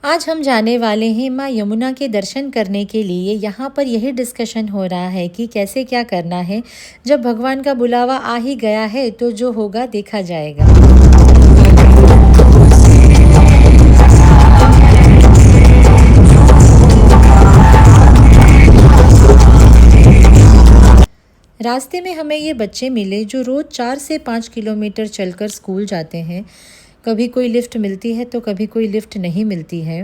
आज हम जाने वाले हैं माँ यमुना के दर्शन करने के लिए। यहाँ पर यही डिस्कशन हो रहा है कि कैसे क्या करना है। जब भगवान का बुलावा आ ही गया है तो जो होगा देखा जाएगा। रास्ते में हमें ये बच्चे मिले जो रोज़ 4 से 5 किलोमीटर चलकर स्कूल जाते हैं। कभी कोई लिफ्ट मिलती है तो कभी कोई लिफ्ट नहीं मिलती है।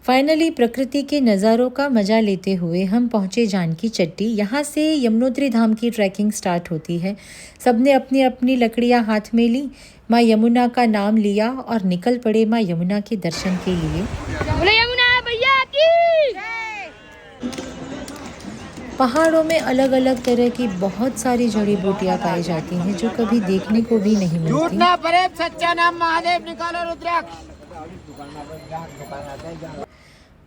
फाइनली प्रकृति के नज़ारों का मज़ा लेते हुए हम पहुँचे जानकी चट्टी। यहाँ से यमुनोत्री धाम की ट्रैकिंग स्टार्ट होती है। सबने अपनी अपनी लकड़ियाँ हाथ में ली, माँ यमुना का नाम लिया और निकल पड़े माँ यमुना के दर्शन के लिए। यमुना भैया की पहाड़ों में अलग अलग तरह की बहुत सारी जड़ी बूटियाँ पाई जाती हैं जो कभी देखने को भी नहीं मिलती। सच्चा नाम महादेव निकालो रुद्राक्ष।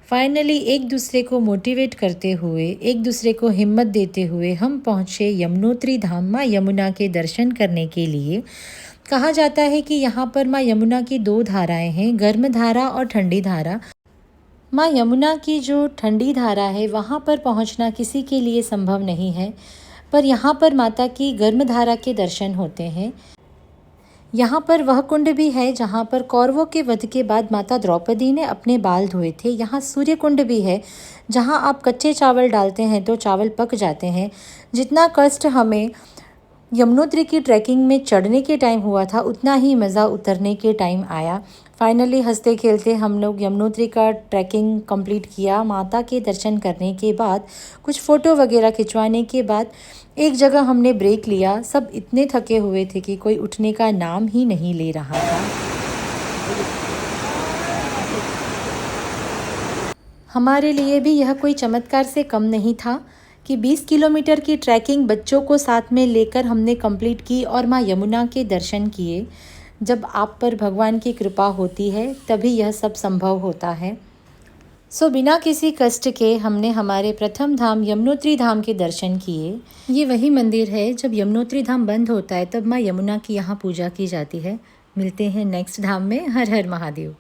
फाइनली एक दूसरे को मोटिवेट करते हुए, एक दूसरे को हिम्मत देते हुए हम पहुँचे यमुनोत्री धाम माँ यमुना के दर्शन करने के लिए। कहा जाता है कि यहाँ पर माँ यमुना की 2 धाराएं हैं, गर्म धारा और ठंडी धारा। माँ यमुना की जो ठंडी धारा है वहाँ पर पहुँचना किसी के लिए संभव नहीं है, पर यहाँ पर माता की गर्म धारा के दर्शन होते हैं। यहाँ पर वह कुंड भी है जहाँ पर कौरवों के वध के बाद माता द्रौपदी ने अपने बाल धोए थे। यहाँ सूर्य कुंड भी है जहाँ आप कच्चे चावल डालते हैं तो चावल पक जाते हैं। जितना कष्ट हमें यमुनोत्री की ट्रैकिंग में चढ़ने के टाइम हुआ था उतना ही मज़ा उतरने के टाइम आया। फाइनली हंसते खेलते हम लोग यमुनोत्री का ट्रैकिंग कंप्लीट किया। माता के दर्शन करने के बाद कुछ फ़ोटो वगैरह खिंचवाने के बाद एक जगह हमने ब्रेक लिया। सब इतने थके हुए थे कि कोई उठने का नाम ही नहीं ले रहा था। हमारे लिए भी यह कोई चमत्कार से कम नहीं था कि 20 किलोमीटर की ट्रैकिंग बच्चों को साथ में लेकर हमने कंप्लीट की और माँ यमुना के दर्शन किए। जब आप पर भगवान की कृपा होती है तभी यह सब संभव होता है। बिना किसी कष्ट के हमने हमारे प्रथम धाम यमुनोत्री धाम के दर्शन किए। ये वही मंदिर है जब यमुनोत्री धाम बंद होता है तब माँ यमुना की यहाँ पूजा की जाती है। मिलते हैं नेक्स्ट धाम में। हर हर महादेव।